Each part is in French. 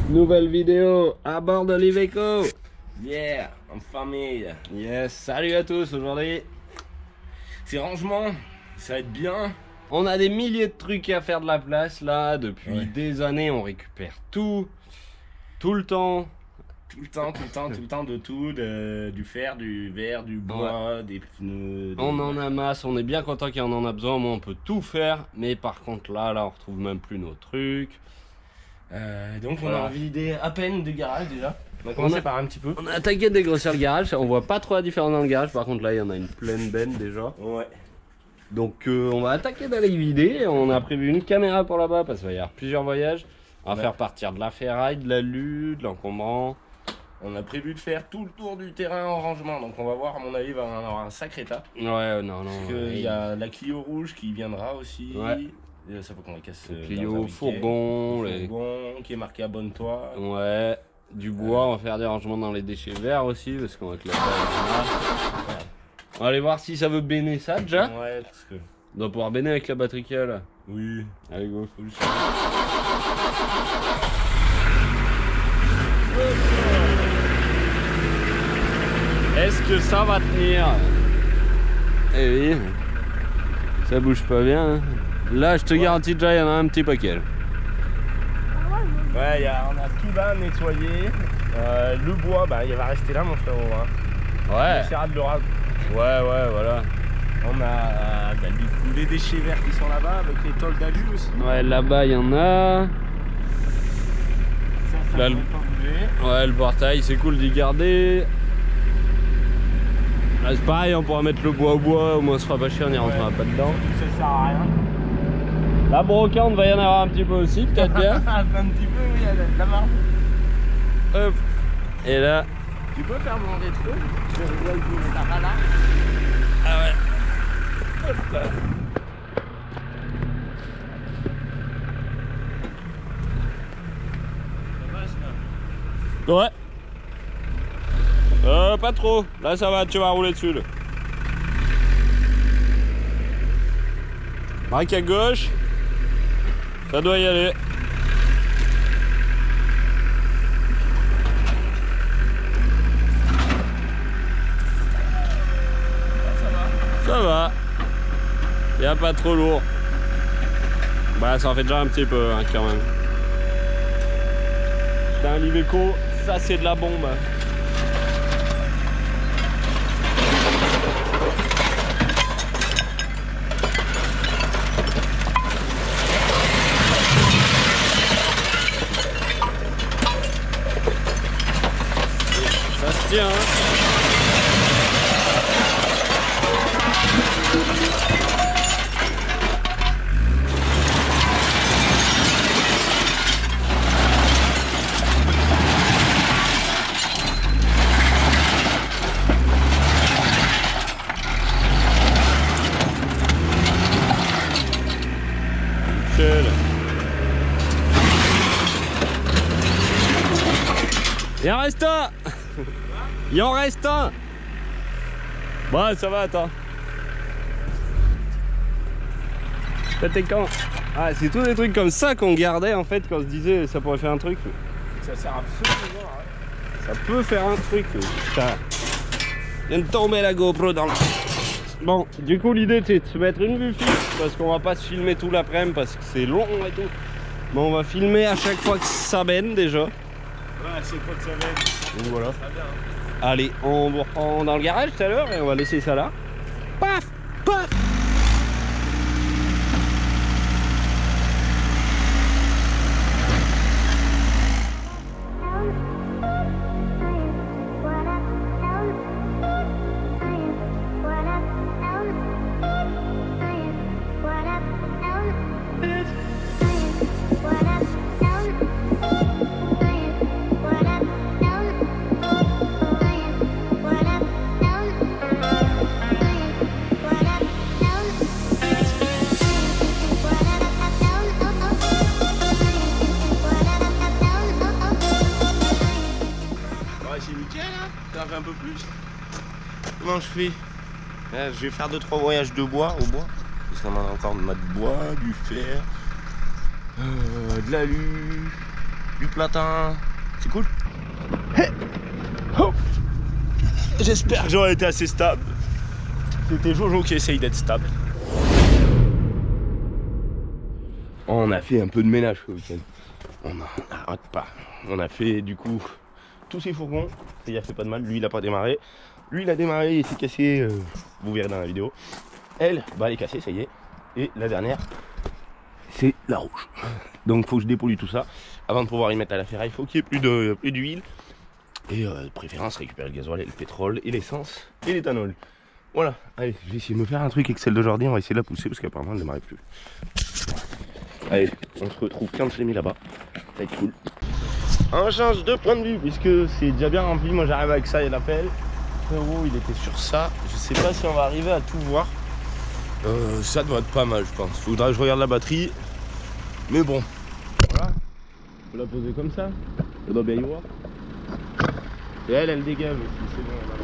Nouvelle vidéo à bord de l'Iveco. Yeah, en famille. Yes, salut à tous. Aujourd'hui, Ces rangements, ça va être bien. on a des milliers de trucs à faire de la place là. Depuis Ouais. des années, on récupère tout le temps. Tout le temps de tout, du fer, du verre, du bois, des pneus. On en a masse, on est bien content qu'il y en a besoin. Moi, on peut tout faire. Mais par contre, là, on retrouve même plus nos trucs. Donc Voilà. on a vidé à peine de garage déjà. On a commencé par un petit peu. On a attaqué de dégrossir le garage. On voit pas trop la différence dans le garage. Par contre, là, il y en a une pleine benne déjà. Ouais. Donc on va attaquer d'aller vider. On a prévu une caméra pour là-bas parce qu'il va y avoir plusieurs voyages. On va faire partir de la ferraille, de l'alu, de l'encombrant. On a prévu de faire tout le tour du terrain en rangement. Donc on va voir, à mon avis, il va y avoir un sacré tas. Ouais, non. Parce qu'il y a la Clio rouge qui viendra aussi. Ouais. Et ça faut qu'on la casse. Clio, fourgon, fourgon qui est marqué abonne-toi. Ouais, du bois. On va faire des rangements dans les déchets verts aussi parce qu'on va que la balle. On va aller voir si ça veut béner ça déjà. Ouais, parce que. On doit pouvoir béner avec la batterie qu'il y a là. Oui. Allez, go. Faut juste... Est-ce que ça va tenir? Eh oui, ça bouge pas bien. Hein. Là, je te garantis déjà, il y en a un petit paquet. Ouais, on a tout là nettoyé. Le bois, bah, il va rester là, mon frérot. Hein. Ouais. On essaiera de le ramener. Ouais, voilà. On a du coup, les déchets verts qui sont là-bas avec les tôles d'alu aussi. Ouais, là-bas, il y en a. Ça Là, ne pas bouger. Ouais, le portail, c'est cool d'y garder. Là, c'est pareil, on pourra mettre le bois au bois, au moins on se fera pas chier, on y rentrera pas dedans. Ça sert à rien. La brocante, va y en avoir un petit peu aussi, peut-être bien. Un petit peu, oui, il y a de la marge. Hop. Et là. Tu peux faire mon rétro? Je vois le bout de ta radar. Ah ouais. Hop là. Ouais. Pas trop. Là ça va, tu vas rouler dessus. Là. Marque à gauche. Ça doit y aller. Ça va. Il n'y a pas trop lourd. Bah ça en fait déjà un petit peu hein, quand même. C'est un Iveco, ça c'est de la bombe. Ça se tient hein. Il en reste un. Il en reste un. Bon ça va, attends. C'était quand? Ah c'est tous des trucs comme ça qu'on gardait en fait quand on se disait ça pourrait faire un truc. Ça sert absolument à rien. Ça peut faire un truc. Putain. Vient de tomber la GoPro dans le... Bon, du coup l'idée c'est de se mettre une vue fixe parce qu'on va pas se filmer tout l'après-midi parce que c'est long et tout. Mais on va filmer à chaque fois que ça baigne déjà. Ouais, à chaque fois que ça va être. Donc voilà. Ça va bien. Allez, on vous reprend dans le garage tout à l'heure et on va laisser ça là. Paf, paf. Un peu plus. Comment je fais? Je vais faire 2-3 voyages de bois au bois. Parce qu'on en a encore de bois, du fer, de l'alu. du platin. C'est cool. Hey. Oh. J'espère que j'aurais été assez stable. C'était Jojo qui essaye d'être stable. On a fait un peu de ménage ce week-end. On n'arrête pas. On a fait du coup tous ces fourgons. Ça y a fait pas de mal. Lui il a pas démarré. Lui il a démarré, il s'est cassé. Vous verrez dans la vidéo. Elle, bah elle est cassée, ça y est. Et la dernière, c'est la rouge. Donc faut que je dépollue tout ça. Avant de pouvoir y mettre à la ferraille, il faut qu'il y ait plus d'huile. Et de préférence récupérer le gasoil et le pétrole et l'essence et l'éthanol. Voilà, allez, je vais essayer de me faire un truc avec celle d'aujourd'hui, on va essayer de la pousser parce qu'apparemment elle ne démarrait plus. Allez, on se retrouve quand je l'ai mis là-bas, ça va être cool. On change de point de vue puisque c'est déjà bien rempli, moi j'arrive avec ça et l'appel. Frérot, il était sur ça, je sais pas si on va arriver à tout voir. Ça doit être pas mal je pense, faudra que je regarde la batterie. Mais bon, voilà, faut la poser comme ça, ça doit bien y voir. Et elle dégage aussi, c'est bon, voilà.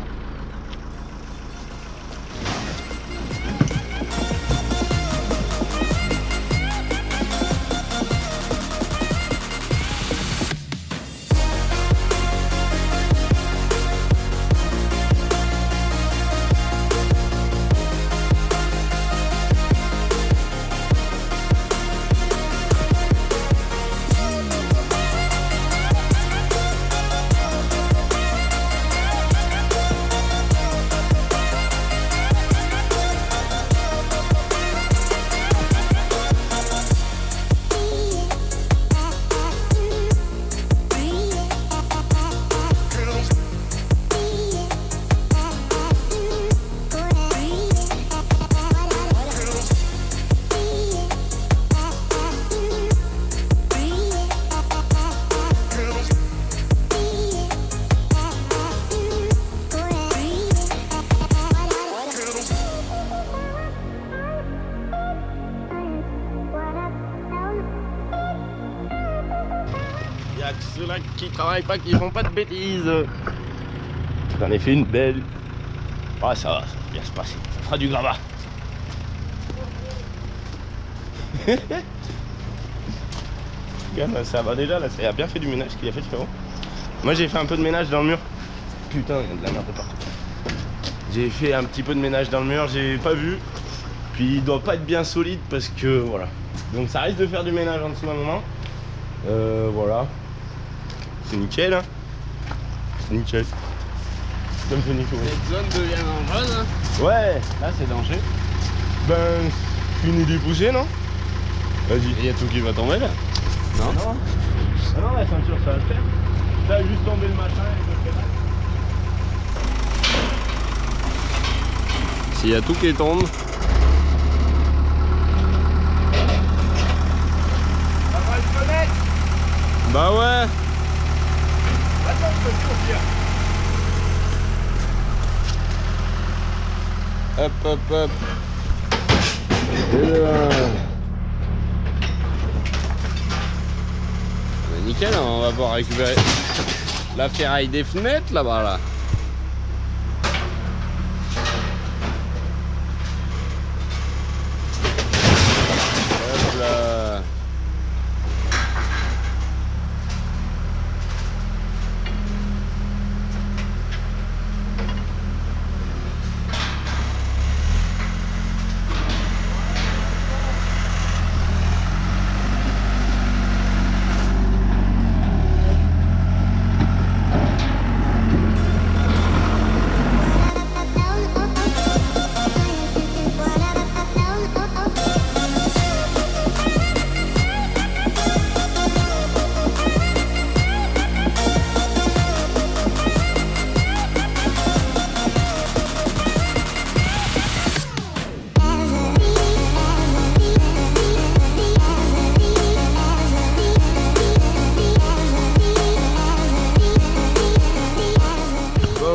Ceux-là qui travaillent pas, qui font pas de bêtises. J'en ai fait une belle. Ah ça va bien se passer. Ça fera du gravat. Ça va déjà là, ça a bien fait du ménage qu'il a fait frérot. Moi j'ai fait un peu de ménage dans le mur. Putain, il y a de la merde de partout. J'ai fait un petit peu de ménage dans le mur, j'ai pas vu. Puis il doit pas être bien solide parce que voilà. Donc ça risque de faire du ménage en dessous d'un moment. Voilà. C'est nickel hein. C'est nickel. Comme c'est nickel. Cette zone devient dangereuse hein. Ouais. Là c'est danger. Ben, fini de pousser non. Vas-y. Il y a tout qui va tomber là. Non. Non. Ah non, la ceinture ça va le faire. Ça a juste tombé le machin et le fait. S'il y a tout qui tombe. Ça va le connaître. Bah ouais. Attends, je peux le sortir. Hop hop hop. Et là. Bah, nickel, on va pouvoir récupérer la ferraille des fenêtres là-bas là. Hop là.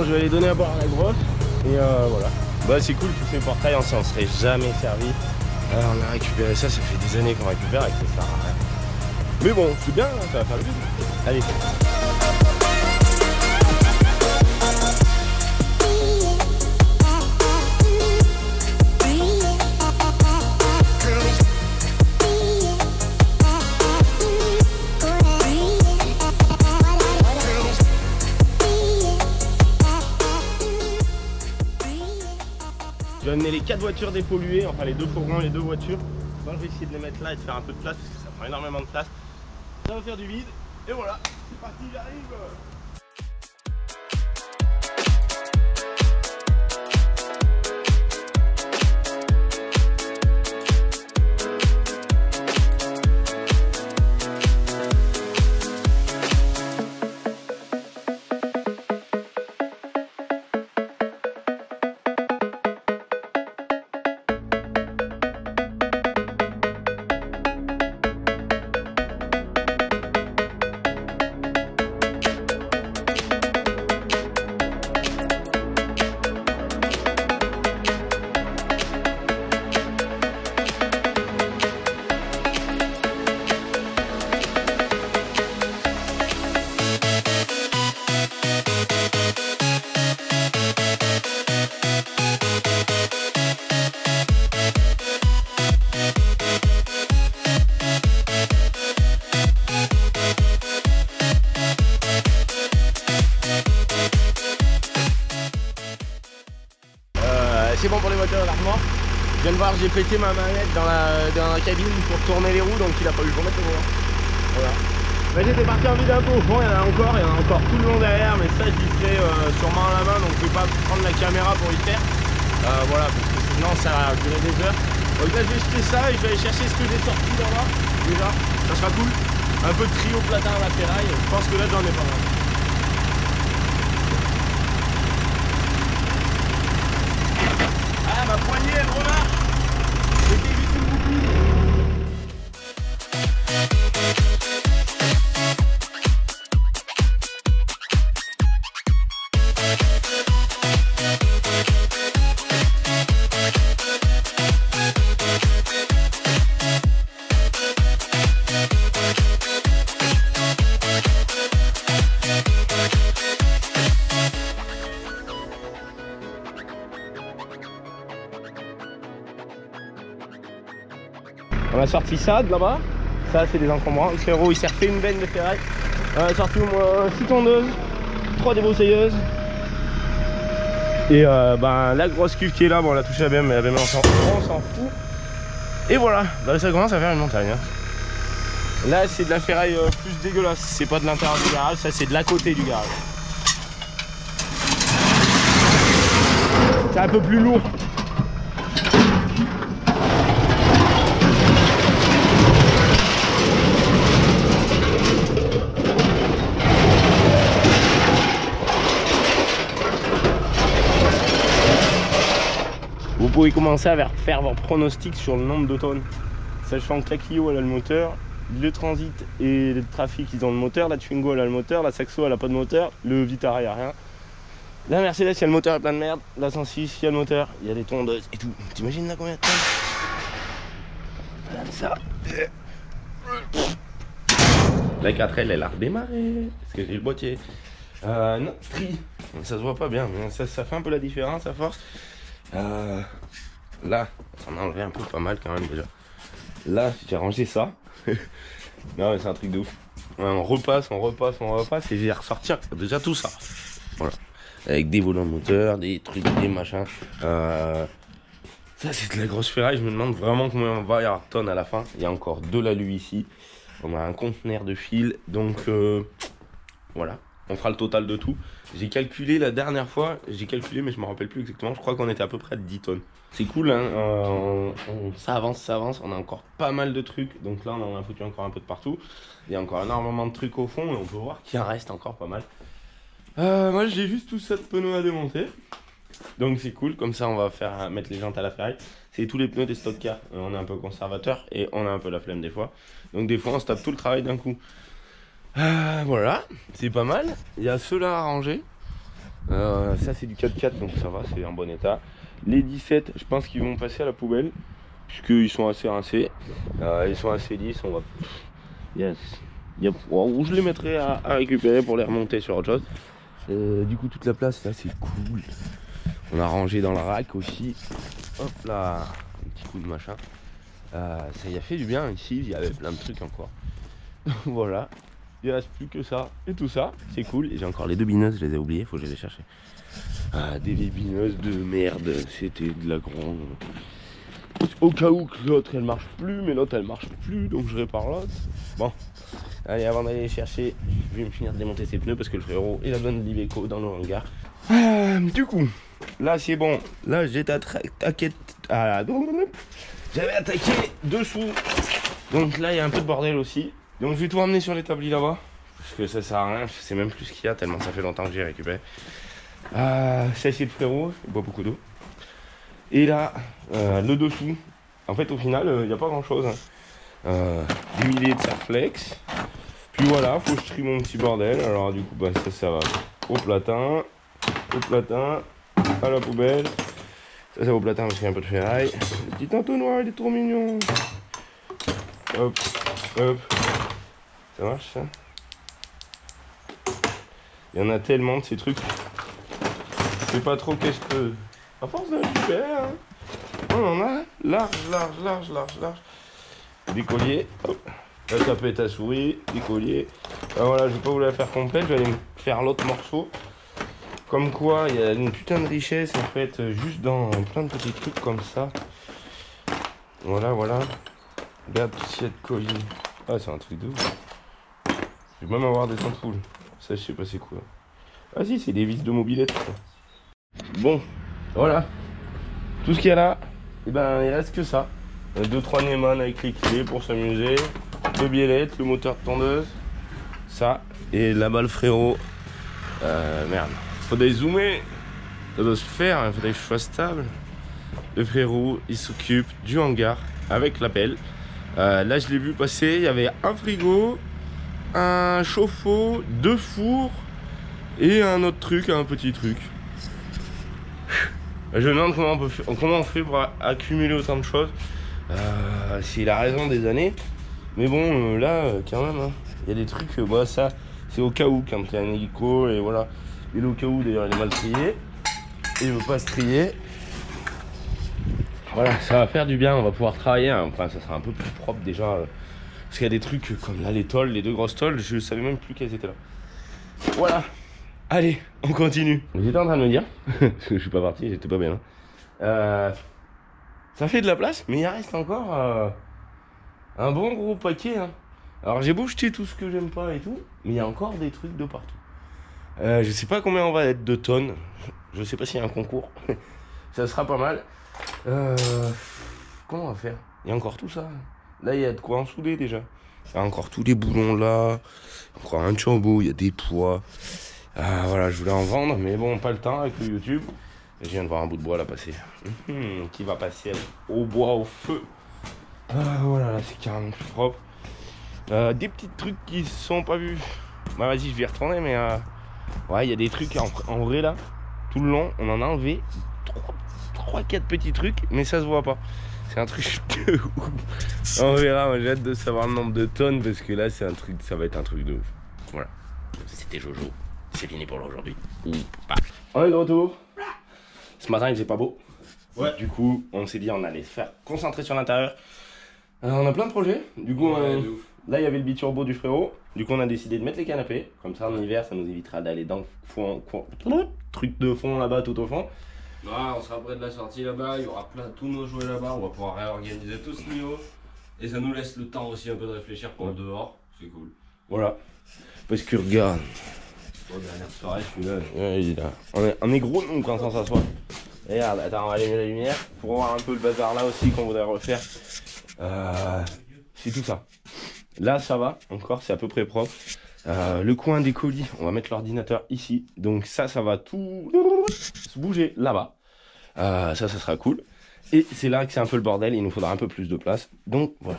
Je vais aller donner à boire à la grosse et voilà. Bah c'est cool, tous ces portails on s'en serait jamais servi. On a récupéré ça, ça fait des années qu'on récupère et que ça sert à rien. Mais bon, c'est bien, ça va faire le vide. Allez. 4 voitures dépolluées, enfin les 2 fourgons et les 2 voitures. Donc je vais essayer de les mettre là et de faire un peu de place parce que ça prend énormément de place. Ça va faire du vide et voilà, c'est parti, j'arrive. C'est bon pour les voitures largement. Je viens de voir, j'ai pété ma manette dans la cabine pour tourner les roues, donc il a fallu remettre le volant. Voilà. Bah, j'étais parti en vide un peu au fond, il y en a encore tout le long derrière, mais ça j'y ferai sûrement à la main, donc je vais pas prendre la caméra pour y faire. Voilà, parce que sinon ça va durer des heures. Donc là je vais jeter ça et je vais aller chercher ce que j'ai sorti là-bas. Déjà, ça sera cool. Un peu de trio platin à la ferraille, je pense que là j'en ai pas mal. Ma poignée elle remarche. C'était juste une boucle. On a sorti ça de là-bas, ça c'est des encombrants. Le frérot il s'est refait une benne de ferraille. On a sorti au moins 6 tondeuses, 3 débroussailleuses. Et la grosse cuve qui est là, bon on l'a touché à bien, mais on s'en fout. Et voilà, bah, ça commence à faire une montagne. Hein. Là c'est de la ferraille plus dégueulasse, c'est pas de l'intérieur du garage, ça c'est de la côté du garage. C'est un peu plus lourd. Vous pouvez commencer à faire vos pronostics sur le nombre de tonnes, sachant que la Clio elle a le moteur, le Transit et le Trafic ils ont le moteur, la Twingo elle a le moteur, la Saxo elle a pas de moteur, le Vitara il n'y a rien, la Mercedes il y a le moteur et plein de merde, la 106 il y a le moteur, il y a des tondeuses et tout. T'imagines là combien de tonnes? Voilà ça. La 4L elle a redémarré parce que j'ai le boîtier. Non, tri, ça se voit pas bien, mais ça fait un peu la différence à force. Là, on a enlevé un peu pas mal quand même déjà. Là, j'ai rangé ça. Non, mais c'est un truc de ouf. Ouais, on repasse et j'ai ressorti déjà tout ça. Voilà. Avec des volants de moteur, des trucs, des machins. Ça, c'est de la grosse ferraille. Je me demande vraiment combien on va y avoir de tonnes à la fin. Il y a encore de l'alu ici. On a un conteneur de fil. Donc, voilà. On fera le total de tout. J'ai calculé la dernière fois, mais je me rappelle plus exactement. Je crois qu'on était à peu près à 10 tonnes. C'est cool, hein. Ça avance. On a encore pas mal de trucs. Donc là, on en a foutu encore un peu de partout. Il y a encore énormément de trucs au fond et on peut voir qu'il en reste encore pas mal. Moi, j'ai juste tout ça de pneus à démonter. Donc c'est cool. Comme ça, on va mettre les jantes à la ferraille. C'est tous les pneus des stock cars. On est un peu conservateur et on a un peu la flemme des fois. Donc des fois, on se tape tout le travail d'un coup. Voilà, c'est pas mal. Il y a ceux-là à ranger. Ça c'est du 4x4 donc ça va, c'est en bon état. Les 17 je pense qu'ils vont passer à la poubelle puisqu'ils sont assez rincés. Ils sont assez lisses. On va... Yes. Où je les mettrai à récupérer pour les remonter sur autre chose. Du coup toute la place là c'est cool. On a rangé dans le rack aussi. Hop là, un petit coup de machin. Ça y a fait du bien ici, il y avait plein de trucs encore. Voilà. Il reste plus que ça. Et tout ça, c'est cool. Et j'ai encore les 2 bineuses, je les ai oubliées, faut que je les ai chercher. Ah, des vieilles bineuses de merde. C'était de la grande. Au cas où que l'autre elle marche plus, mais l'autre elle marche plus, donc je répare l'autre. Bon, allez, avant d'aller les chercher, je vais me finir de démonter ses pneus parce que le frérot il a besoin de l'Iveco dans le hangar. Du coup, là c'est bon. Là j'étais attaqué. J'avais attaqué dessous. Donc là il y a un peu de bordel aussi. Donc je vais tout ramener sur l'établi là-bas. Parce que ça sert à rien, je sais même plus ce qu'il y a tellement ça fait longtemps que j'ai récupéré. Ça c'est le frérot, il boit beaucoup d'eau. Et là, le dessous, en fait au final, il n'y a pas grand chose. Des milliers de Serflex. Puis voilà, faut que je trie mon petit bordel. Alors du coup, bah, ça va au platin, à la poubelle. Ça va au platin parce qu'il y a un peu de ferraille. Le petit entonnoir, il est trop mignon. Hop, hop. Ça marche ça? Il y en a tellement de ces trucs. Je sais pas trop qu'est-ce que... À force de récupérer, hein. On en a large. Des colliers, hop. La tapette à souris, des colliers. Alors voilà, je vais pas vous la faire complète, je vais aller me faire l'autre morceau. Comme quoi, il y a une putain de richesse en fait, juste dans plein de petits trucs comme ça. Voilà. Regarde tout ce qu'il y a de colliers. Ah, c'est un truc de ouf. Je vais même avoir des ampoules. Ça, je sais pas c'est quoi. Ah si, c'est des vis de mobilette. Bon, voilà. Tout ce qu'il y a là, et ben il reste que ça. 2-3 Neyman avec les clés pour s'amuser. 2 biellettes, le moteur de tondeuse. Ça. Et là-bas le frérot. Merde. Faudrait zoomer. Ça doit se faire, il faudrait que je sois stable. Le frérot, il s'occupe du hangar avec la pelle. Là je l'ai vu passer, il y avait un frigo, un chauffe-eau, 2 fours et un autre truc, un petit truc. Je me demande comment on fait pour accumuler autant de choses. C'est la raison des années. Mais bon, là, quand même, hein, il y a des trucs, moi, ça, c'est au cas où, quand il y a un hélico, et voilà. Et au cas où, d'ailleurs, il est mal trié. Et il veut pas se trier. Voilà, ça va faire du bien, on va pouvoir travailler. Hein. Enfin, ça sera un peu plus propre déjà. Parce qu'il y a des trucs comme là, les tôles, les 2 grosses tôles, je savais même plus qu'elles étaient là. Voilà. Allez, on continue. J'étais en train de me dire, parce que je suis pas parti, j'étais pas bien. Ça fait de la place, mais il reste encore un bon gros paquet. Hein. Alors j'ai beau jeter tout ce que j'aime pas et tout, mais il y a encore des trucs de partout. Je sais pas combien on va être de tonnes. Je sais pas s'il y a un concours. Ça sera pas mal. Comment on va faire? Il y a encore tout ça. Là, il y a de quoi en souder déjà. Il y a encore tous les boulons là. Encore un chambeau, il y a des poids. Voilà, je voulais en vendre, mais bon, pas le temps avec le YouTube. Et je viens de voir un bout de bois là passer. Qui va passer au bois, au feu. Voilà, là c'est carrément plus propre. Des petits trucs qui sont pas vus. Bah vas-y, je vais y retourner, mais ouais, il y a des trucs en vrai là. Tout le long, on en a enlevé 3-4 petits trucs, mais ça se voit pas. C'est un truc de ouf. On verra, moi j'ai hâte de savoir le nombre de tonnes parce que là c'est un truc, ça va être un truc de ouf. Voilà. C'était Jojo. C'est fini pour aujourd'hui. On est de retour. Ce matin il faisait pas beau. Ouais. Du coup, on s'est dit on allait se faire concentrer sur l'intérieur. On a plein de projets. Du coup, là il y avait le biturbo du frérot. Du coup, on a décidé de mettre les canapés. Comme ça, en hiver, ça nous évitera d'aller dans le fond, truc de fond là-bas, tout au fond. Ouais, on sera près de la sortie là-bas. Il y aura tous nos jouets là-bas. On va pouvoir réorganiser tout ce niveau. Et ça nous laisse le temps aussi un peu de réfléchir pour le dehors. C'est cool. Voilà. Parce que regarde. Bon, dernière soirée, je suis là. Ouais, il est là. On est gros nous quand on s'assoit. Regarde, attends, on va allumer la lumière pour voir un peu le bazar là aussi qu'on voudrait refaire. C'est tout ça. Là, ça va, encore, c'est à peu près propre. Le coin des colis, on va mettre l'ordinateur ici. Donc ça va tout se bouger là-bas. Ça sera cool. Et c'est là que c'est un peu le bordel, il nous faudra un peu plus de place. Donc voilà.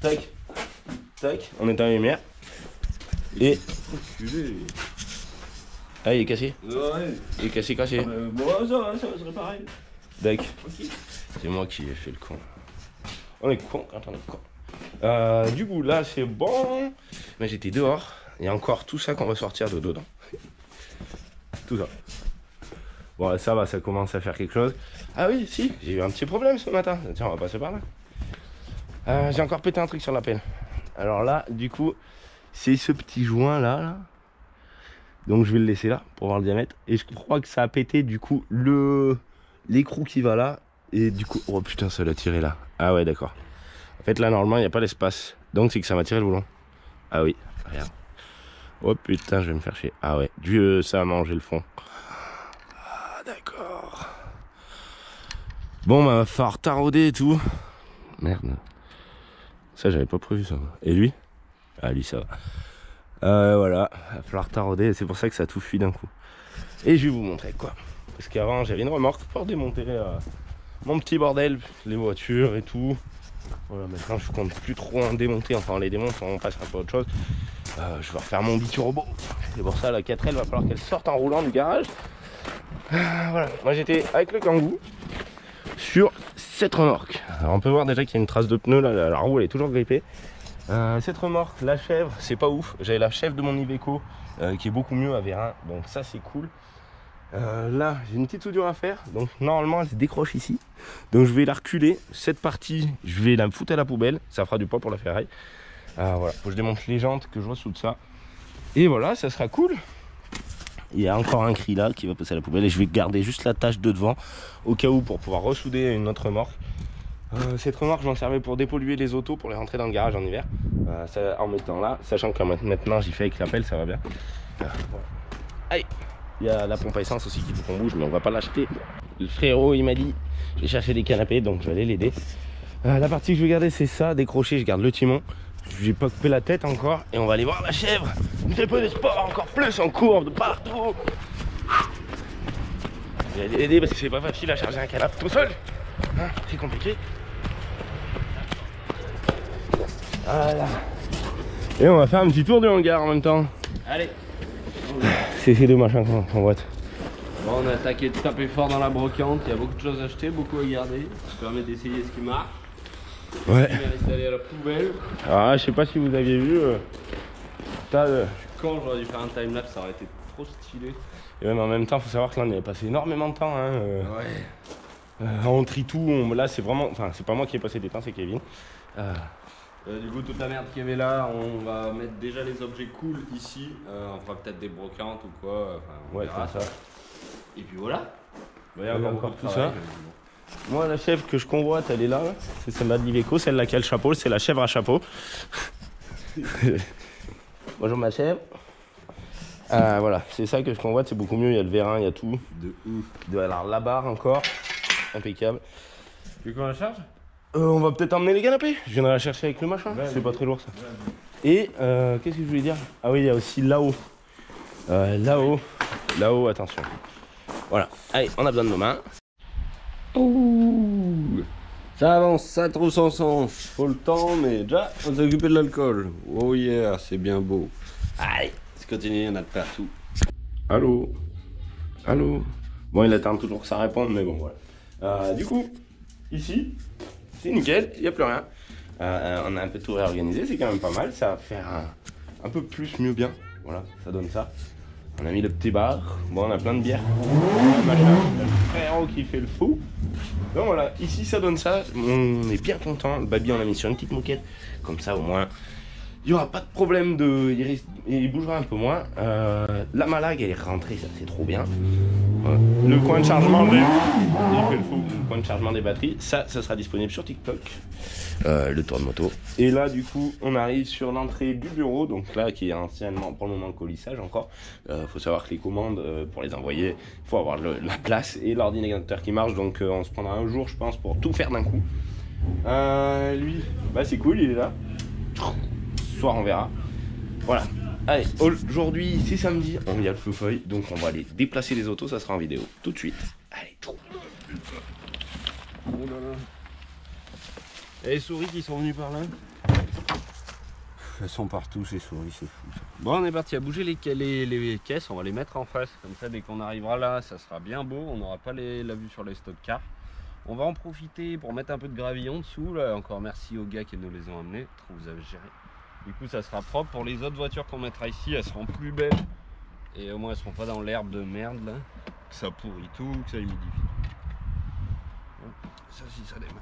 Tac, tac, on éteint la lumière. Et... Ah, il est cassé? Ouais. Il est cassé. Bon, ça serait pareil. Tac. Okay. C'est moi qui ai fait le con. On est con quand on est con. Du coup, là, c'est bon. Mais j'étais dehors. Il y a encore tout ça qu'on va sortir de dedans. Tout ça. Bon, ça va, ça commence à faire quelque chose. Ah oui, si, j'ai eu un petit problème ce matin. Tiens, on va passer par là. J'ai encore pété un truc sur la pelle. Alors là, du coup, c'est ce petit joint là. Donc je vais le laisser là pour voir le diamètre. Et je crois que ça a pété du coup l'écrou qui va là. Et du coup, oh putain, ça l'a tiré là. Ah ouais, d'accord. En fait, là, normalement, il n'y a pas d'espace. Donc c'est que ça m'a tiré le boulon. Ah oui, regarde. Oh putain, je vais me faire chier. Ah ouais, Dieu, ça a mangé le fond. Ah d'accord. Bon, bah, va falloir tarauder et tout. Merde. Ça, j'avais pas prévu ça. Et lui? Ah, lui, ça va. Voilà, va falloir tarauder. C'est pour ça que ça a tout fui d'un coup. Et je vais vous montrer quoi. Parce qu'avant, j'avais une remorque pour démonter mon petit bordel, les voitures et tout. Voilà, maintenant, je compte plus trop en démonter. Enfin, on les démonte, on passe un peu à autre chose. Je vais refaire mon biturbo. C'est pour ça la 4L va falloir qu'elle sorte en roulant du garage. Voilà, moi j'étais avec le Kangoo sur cette remorque. Alors on peut voir déjà qu'il y a une trace de pneu là, la roue elle est toujours grippée. Cette remorque, la chèvre, c'est pas ouf. J'avais la chèvre de mon Iveco qui est beaucoup mieux à Vérin, donc ça c'est cool. Là j'ai une petite soudure à faire, donc normalement elle se décroche ici. Donc je vais la reculer, cette partie je vais la foutre à la poubelle, ça fera du poids pour la ferraille. Voilà, faut que je démonte les jantes, que je ressoude ça. Et voilà, ça sera cool. Il y a encore un cri là qui va passer à la poubelle et je vais garder juste la tâche de devant au cas où pour pouvoir ressouder une autre remorque. Cette remorque, j'en servais pour dépolluer les autos, pour les rentrer dans le garage en hiver. En mettant là, sachant que maintenant j'y fais avec l'appel, ça va bien. Voilà. Allez, il y a la pompe à essence aussi qu'il faut qu'on bouge, mais on va pas l'acheter. Le frérot il m'a dit, je vais chercher des canapés, donc je vais aller l'aider. La partie que je vais garder c'est ça, décrocher, je garde le timon. J'ai pas coupé la tête encore et on va aller voir la chèvre. On fait un peu de sport encore plus en courbe de partout. Je vais aller l'aider parce que c'est pas facile à charger un canapé tout seul. Hein, c'est compliqué. Voilà. Et on va faire un petit tour du hangar en même temps. Allez. C'est ces deux machins en boîte. Bon, on a attaqué de taper fort dans la brocante. Il y a beaucoup de choses à acheter, beaucoup à garder. Ça permet d'essayer ce qui marche. Ouais. On va installer à la poubelle. Alors je sais pas si vous aviez vu. Quand j'aurais dû faire un timelapse, ça aurait été trop stylé. Et même en même temps, faut savoir que là on y avait passé énormément de temps. Hein, Ouais. On trie tout. Là c'est vraiment. Enfin, c'est pas moi qui ai passé des temps, c'est Kevin. Du coup, toute la merde qu'il y avait là, on va mettre déjà les objets cool ici. On fera peut-être des brocantes ou quoi. Enfin, on Ouais, verra. comme ça. Et puis voilà. Il y a encore tout travail, ça. Moi, la chèvre que je convoite, elle est là. C'est celle-là de l'Iveco, celle-là qui a le chapeau. C'est la chèvre à chapeau. Bonjour ma chèvre. Voilà, c'est ça que je convoite. C'est beaucoup mieux. Il y a le vérin, il y a tout. De ouf. Alors la barre encore, impeccable. Tu veux qu'on la charge? On va peut-être emmener les canapés. Je viendrai la chercher avec le machin. Ouais, c'est pas très lourd ça. Et qu'est-ce que je voulais dire? Ah oui, il y a aussi là-haut. Là-haut, attention. Voilà. Allez, on a besoin de nos mains. Ouh. Ça avance, ça trouve son sens. Faut le temps, mais déjà, on s'est occupé de l'alcool. Oh yeah, c'est bien beau. Allez, c'est continue, il y en a de partout. Allô? Allô? Bon, il attend toujours que ça réponde, mais bon, voilà. Du coup, ici, c'est nickel, il n'y a plus rien. On a un peu tout réorganisé, c'est quand même pas mal. Ça va faire un peu plus, mieux bien. Voilà, ça donne ça. On a mis le petit bar. Bon, on a plein de bières. Machin. Le frérot qui fait le fou. Donc voilà, ici ça donne ça. On est bien content. Le baby, on a mis sur une petite moquette. Comme ça, au moins, il n'y aura pas de problème de. Il bougera un peu moins. La Malag, elle est rentrée, ça c'est trop bien. Le coin de chargement il fait le fou. Le coin de chargement des batteries, ça sera disponible sur TikTok. Le tour de moto. Et là, du coup, on arrive sur l'entrée du bureau. Donc là, qui est anciennement pour le moment le colissage encore. Faut savoir que les commandes, pour les envoyer, il faut avoir la place et l'ordinateur qui marche. Donc on se prendra un jour, je pense, pour tout faire d'un coup. Lui, bah c'est cool, il est là. Ce soir, on verra. Voilà. Allez, aujourd'hui c'est samedi, on y a le feu feuille, donc on va aller déplacer les autos, ça sera en vidéo tout de suite. Allez, tout. Oh là là. Et les souris qui sont venues par là? Elles sont partout ces souris, c'est fou ça. Bon, on est parti à bouger les caisses, on va les mettre en face, comme ça dès qu'on arrivera là, ça sera bien beau, on n'aura pas la vue sur les stock cars. On va en profiter pour mettre un peu de gravillon dessous, là. Encore merci aux gars qui nous les ont amenés, trop vous avez géré. Du coup ça sera propre. Pour les autres voitures qu'on mettra ici, elles seront plus belles. Et au moins elles seront pas dans l'herbe de merde là. Que ça pourrit tout, que ça humidifie. Ça si ça démarre.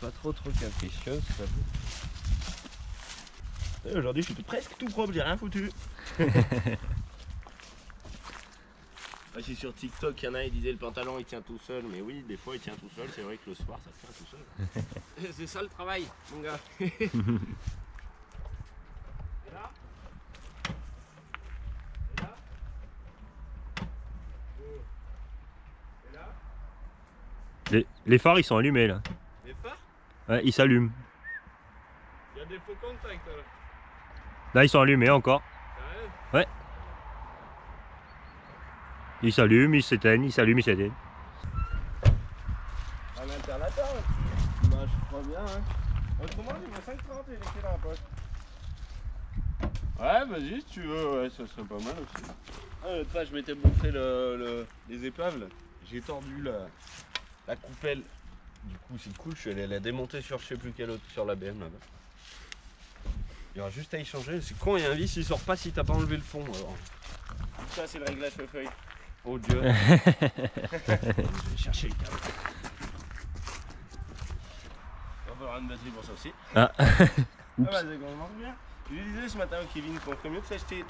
pas trop capricieuse. Aujourd'hui je suis presque tout propre, j'ai rien foutu. C'est sur TikTok, il y en a, ils disaient le pantalon il tient tout seul, mais oui, des fois il tient tout seul, c'est vrai que le soir ça tient tout seul. C'est ça le travail, mon gars. Et là Et là Les phares ils sont allumés là. Les phares? Ouais, ils s'allument. Il y a des faux contacts là. Là ils sont allumés encore. Sérieux? Ouais. Ils s'allument, ils s'éteignent, ils s'allument, ils s'éteignent. Un alternateur là-dessus. Bah je crois bien hein. Autrement il vaut 5,30 et il est dans la poche. Ouais, vas-y si tu veux, ouais, ça serait pas mal aussi. Ah, l'autre fois, je m'étais bouffé les épaves là. J'ai tordu la coupelle. Du coup, c'est cool, je suis allé la démonter sur je sais plus quelle autre, sur la BM là-bas. Il y aura juste à y changer. C'est con, il y a un vis, il sort pas si t'as pas enlevé le fond. Alors. Ça c'est le réglage feuille. Oh Dieu. Je vais chercher le câble. On va avoir une batterie pour ça aussi. Ah. Ah bah c'est complètement bien. Je lui disais ce matin au Kevin qu'on ferait mieux de s'acheter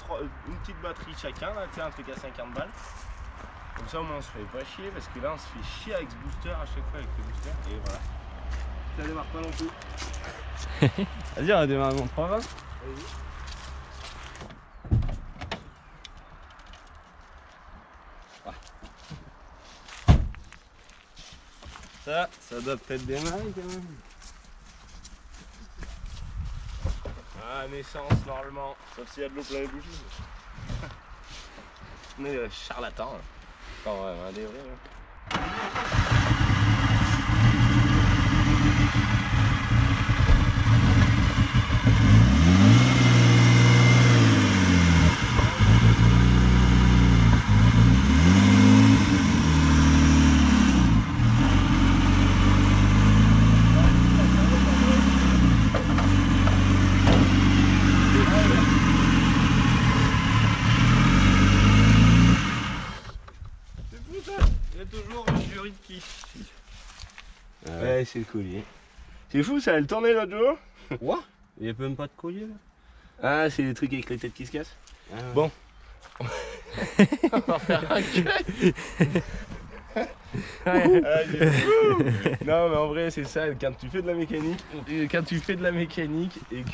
une petite batterie chacun, là, tu sais, un truc à 50 balles. Comme ça au moins on se fait pas chier parce que là on se fait chier avec ce booster à chaque fois avec le booster et voilà. Ça démarre pas non plus. Vas-y, on va démarrer mon 320. Vas-y. Ça doit peut-être démarrer quand même. Ah naissance normalement, sauf s'il y a de l'eau plein les bougies. On est des charlatans. Là. Quand même, un des vrais. Là. Il y a toujours un jury de qui. Ouais, c'est le collier. C'est fou ça, elle tournait l'autre jour. Quoi? Il n'y a même pas de collier là. Ah, c'est les trucs avec les têtes qui se cassent. Ah, Bon. On va faire un cut. Non mais en vrai c'est ça, quand tu fais de la mécanique, et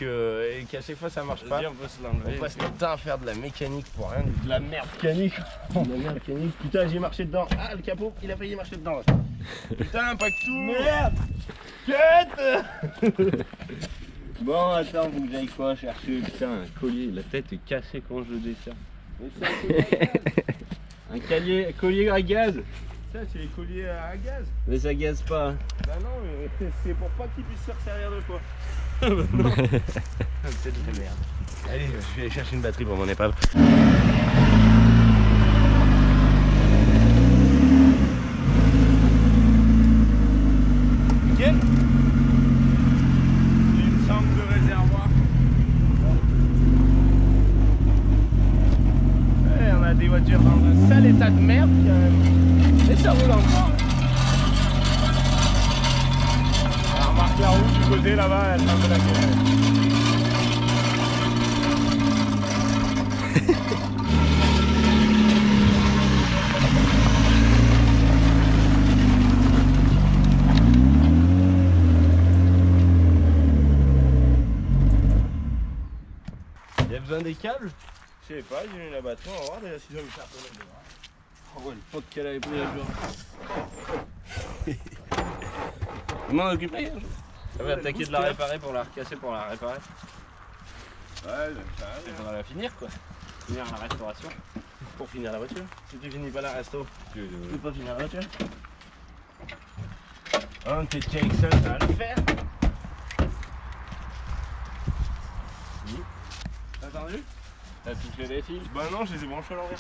qu'à chaque fois ça marche pas, Vas-y, on peut se l'enlever. on passe notre temps à faire de la mécanique pour rien, de la merde mécanique. De la merde mécanique, putain j'ai marché dedans, ah le capot il a failli marcher dedans là. Putain pas que tout. Merde! Cut. Bon, attends, vous allez quoi chercher? Putain, un collier, la tête est cassée quand je le desserre. Mais c'est un collier à gaz. Un collier à gaz? Ça c'est les colliers à gaz. Mais ça gaze pas. Bah non mais c'est pour pas qu'ils puissent se resservir de toi. C'est de la merde. Allez, je vais aller chercher une batterie pour mon épave. Nickel. Une sangle de réservoir. Ouais, on a des voitures dans un sale état de merde quand même. Et ça roule encore. Alors, remarque la roue du côté là-bas, elle est un peu la gueule. Il y a besoin des câbles? Je sais pas, j'ai mis la batterie, on va voir déjà si ça me fait tourner dedans. Oh ouais, le pote qu'elle avait pris la jour. Je m'en occuperai. Ça va attaquer de la réparer pour la recasser pour la réparer. Ouais, ça Il faudra la finir quoi. Finir la restauration. pour finir la voiture. Si tu finis pas la resto, tu peux pas finir la voiture. Un t'es Jackson, ça va le faire. Oui. T'as entendu? T'as touché les fils? Bah non, je les ai branchés à l'envers.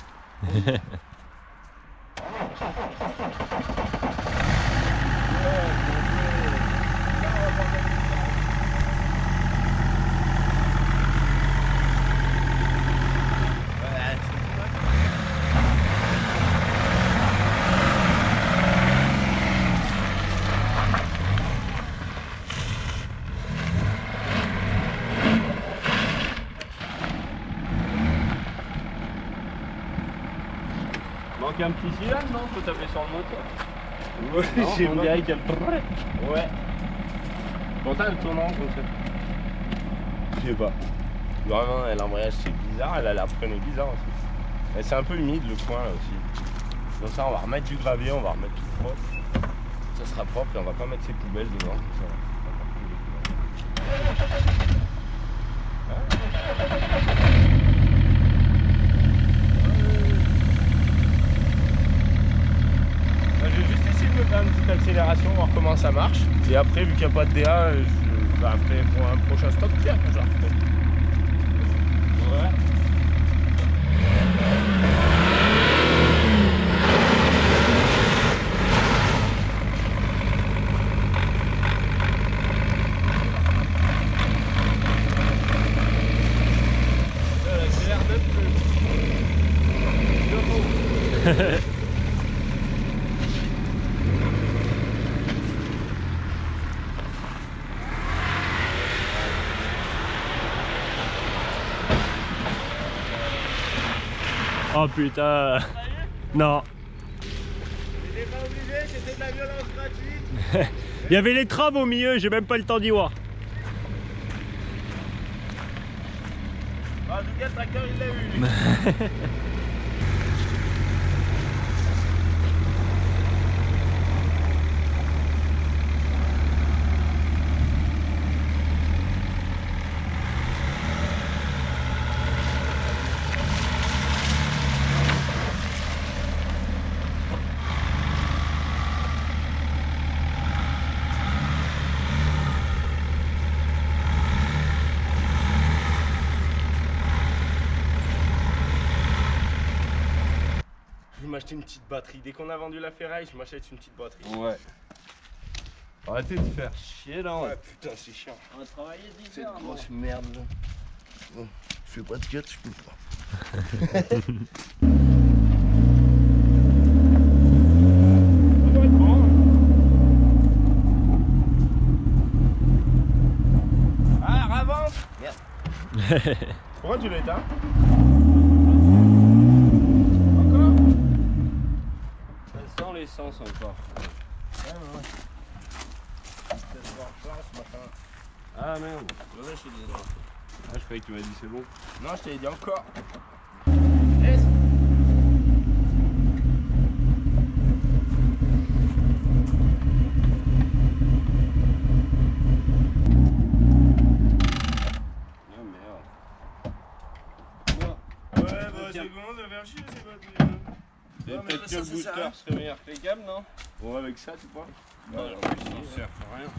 Manque un petit cylindre, non? Faut taper sur le moteur. Ouais, Non, j'ai on pas- dirait qu'il y a Ouais. Pourtant, le tournant comme ça. Je sais pas. Vraiment, l'embrayage c'est bizarre, elle a l'air freinée bizarre aussi. Et c'est un peu humide le coin là aussi. Donc ça, on va remettre du gravier, on va remettre tout propre. Ça sera propre et on va pas mettre ses poubelles dedans. Ça va. Je vais juste essayer de me faire une petite accélération, voir comment ça marche. Et après, vu qu'il n'y a pas de DA, je vais après pour un prochain stop, tiens, je la refais. Ouais. Elle accélère même plus. Oh putain. Non. J'étais pas obligé, c'était de la violence gratuite. Il y avait les traves au milieu, j'ai même pas le temps d'y voir. En tout cas, le tracteur, il l'a eu. lui. Je vais m'acheter une petite batterie. Dès qu'on a vendu la ferraille, je m'achète une petite batterie. Ouais. Arrêtez de faire chier là. Ouais, putain, c'est chiant. On va travailler Cette différemment. grosse merde là. Bon, je fais pas de cut, je peux pas. Ça doit être bon. Ah, ravance. Merde. Pourquoi tu l'éteins? Encore? Ça sent l'essence encore. Ouais. Ah merde. Ouais, je suis désolé. Ah, je croyais que tu m'as dit c'est bon. Non, je t'avais dit encore. Ah merde. Ouais, bah c'est bon, ça fait chier, c'est pas Et Ouais, mais peut-être ça, que le ça booster sert à rien. serait meilleur que les câbles, non? Bon, avec ça, tu vois. Bah, en plus, ça sert à rien.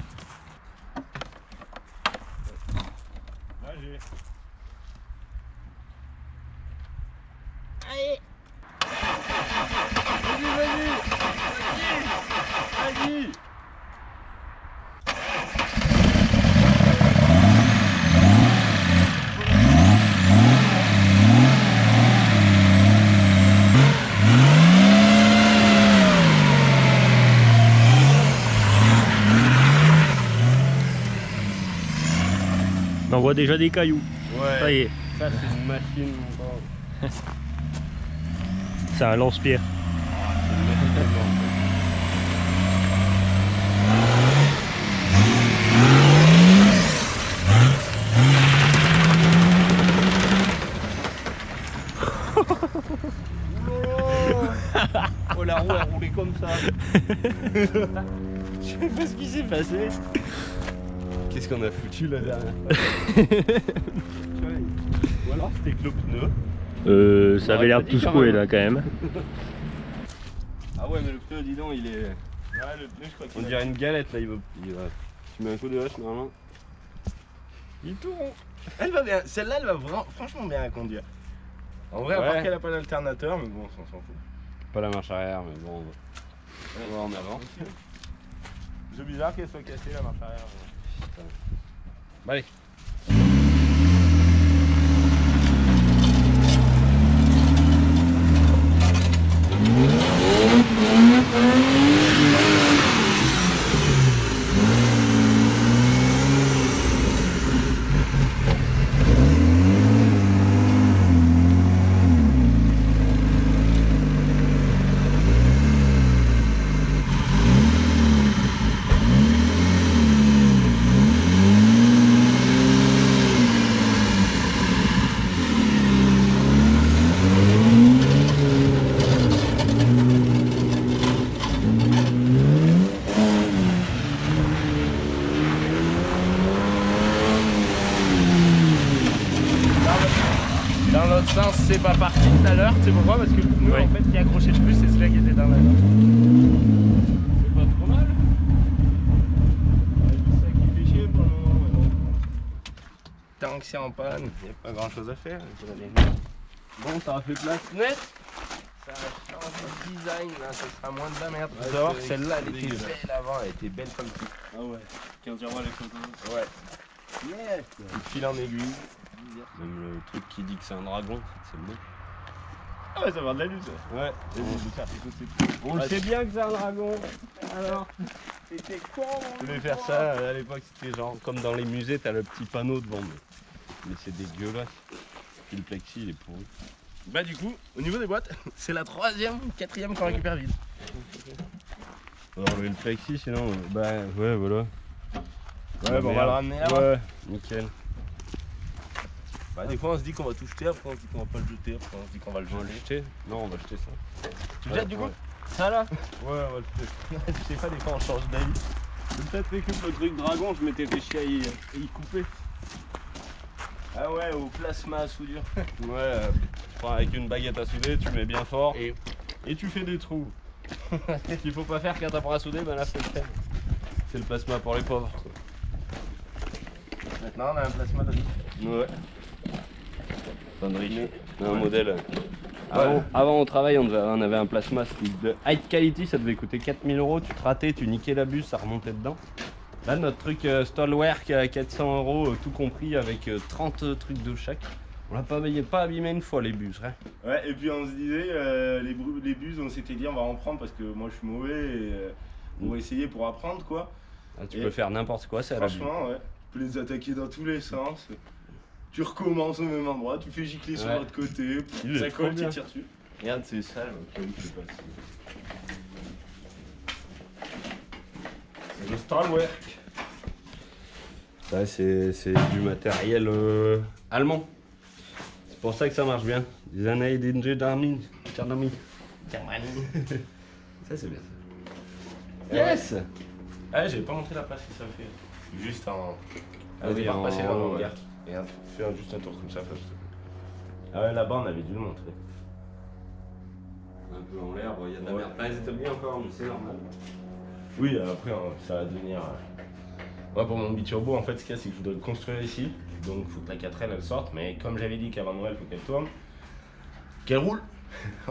Là, j'ai. Vas-y. On voit déjà des cailloux. Ouais. Ça y est, Ça, c'est une machine, mon gars. c'est un lance-pierre. C'est une machine de mort. Oh, la roue a roulé comme ça. Je sais pas ce qui s'est passé. Qu'est-ce qu'on a foutu la dernière fois? Ou alors c'était que le pneu. Ça avait l'air de tout secouer là quand même. Ah ouais, mais le pneu, dis donc, il est. Ouais, le pneu, je crois On qu'il dirait une galette là, il va. Tu mets un coup de hache normalement. Il tourne. Elle va bien. Celle-là, elle va franchement bien à conduire. En vrai, à Ouais. part qu'elle a pas d'alternateur, mais bon, on s'en fout. Pas la marche arrière, mais bon. On va en avant. C'est bizarre qu'elle soit cassée la marche arrière. Bah, allez. valeur, tu sais pourquoi? Parce que le pneu en fait qui est accroché le plus, c'est celui qui était dans la valeur. C'est pas trop mal. C'est ça qui fait chier pour le moment maintenant. Tant que c'est en panne, il n'y a pas grand chose à faire. Bon, t'as fait place Net. Ça change de design, là, ça sera moins de la merde. Vous allez voir, celle-là, elle était belle avant, elle était belle comme tout. Ah ouais, 15 euros les photos. Ouais. Yes. Le fil en aiguille. Même le truc qui dit que c'est un dragon, c'est le mot. Ah ouais, ça va de la luce. Ouais. On Ouais, sait bien que c'est un dragon. Alors, c'était con. Je voulais faire ça à l'époque, c'était genre comme dans les musées, t'as le petit panneau devant. Mais c'est dégueulasse. Puis le plexi, il est pourri. Bah du coup, au niveau des boîtes, c'est la 3e, 4e qu'on récupère vide. On va enlever le plexi sinon. Bah ouais, voilà. Ouais, bon, on va le ramener là. Ouais, nickel. Bah des fois on se dit qu'on va tout jeter, après on se dit qu'on va pas le jeter, après on se dit qu'on va le On va le jeter. jeter? Non, on va jeter ça. Tu le jettes du coup? Ouais. Ça là? Ouais, on va le jeter. Je sais pas, des fois on change d'avis. J'ai peut-être vécu le truc dragon, je m'étais fait chier à y couper. Ah ouais, au plasma à soudure. Ouais, tu prends avec une baguette à souder, tu mets bien fort et tu fais des trous. Ce qu'il faut pas faire quand t'apprends à souder, ben là c'est le faire. C'est le plasma pour les pauvres. Quoi. Maintenant on a un plasma de riz. Ouais. Un modèle. Avant au travail, on avait un plasma de high quality, ça devait coûter 4000 €. Tu te ratais, tu niquais la buse, ça remontait dedans. Là, notre truc Stallwerk à 400 €, tout compris, avec 30 trucs de chaque. On l'a pas abîmé une fois les buses. Hein. Ouais, et puis on se disait, les buses, on s'était dit on va en prendre parce que moi je suis mauvais et on va essayer pour apprendre quoi. Ah, tu peux faire n'importe quoi, c'est à la buse. Franchement, ouais. Tu peux les attaquer dans tous les sens. Tu recommences au même endroit, tu fais gicler sur l'autre côté, ça colle, tu tires dessus. Regarde, c'est ça, c'est le Stallwerk. Ça, c'est du matériel allemand. C'est pour ça que ça marche bien. Des années d'Ingedarmin. Ça, c'est bien. Yes! Ah, j'avais pas montré la place que ça fait. Juste en. Ah oui, en passer haut, dans ouais. regarde. Et fais juste un tour comme ça, s'il te plaît. Ah ouais, là-bas, on avait dû le montrer. Un peu en l'air, il y a de la merde. Pas les établis encore, mais c'est normal. Oui, après, ça va devenir. Moi, pour mon biturbo, en fait, ce qu'il y a, c'est que je voudrais le construire ici. Donc, il faut que la 4L elle sorte. Mais comme j'avais dit qu'avant Noël, il faut qu'elle tourne. Qu'elle roule.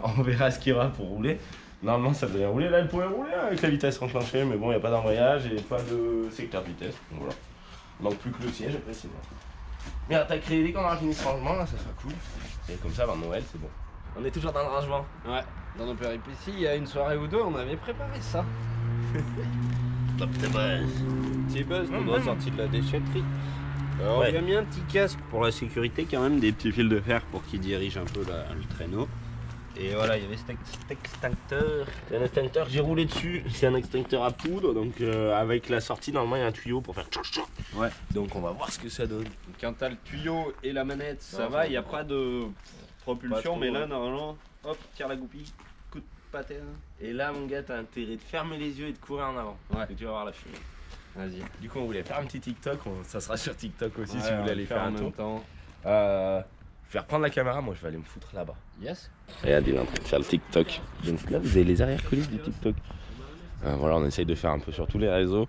On verra ce qu'il y aura pour rouler. Normalement, ça devrait rouler. Là, elle pourrait rouler avec la vitesse enclenchée. Mais bon, il n'y a pas d'embrayage et pas de secteur de vitesse. Donc voilà. Il manque plus que le siège, après, c'est bon. Mais attaquer dès qu'on aura fini ce rangement, là, ça sera cool. Et comme ça, avant Noël, c'est bon. On est toujours dans le rangement. Ouais, dans nos péripéties, il y a une soirée ou deux, on avait préparé ça. Top de base. Petit buzz, on doit sortir de la déchetterie. Alors, Ouais. il a mis un petit casque pour la sécurité, quand même, des petits fils de fer pour qu'il dirige un peu le traîneau. Et voilà, il y avait cet extincteur. C'est un extincteur, j'ai roulé dessus. C'est un extincteur à poudre, donc avec la sortie, normalement, il y a un tuyau pour faire tchouc tchouc. Ouais. Donc on va voir ce que ça donne. Quand t'as le tuyau et la manette, ça Non, va, ça il n'y a va. pas de propulsion, Pas trop, mais là, ouais. normalement, hop, tire la goupille, coup de patin. Et là, mon gars, t'as intérêt de fermer les yeux et de courir en avant. Ouais. Et tu vas voir la fumée. Vas-y. Du coup, on voulait faire un petit TikTok. Ça sera sur TikTok aussi si Ouais, vous voulez aller faire en un même tour. temps. Faire prendre la caméra, moi je vais aller me foutre là-bas. Yes. Regarde, il est en train de faire le TikTok. Donc là, vous avez les arrière-coulisses du TikTok. Voilà, on essaye de faire un peu sur tous les réseaux.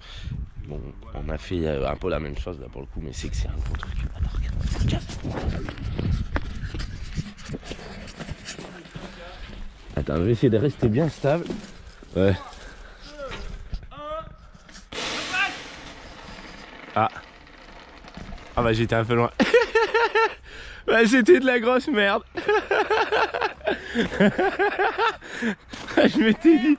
Bon, on a fait un peu la même chose là pour le coup, mais c'est que c'est un gros truc. Alors, regarde. Attends, je vais essayer de rester bien stable. Ouais. Ah. Ah bah j'étais un peu loin. Bah c'était de la grosse merde. Je m'étais dit.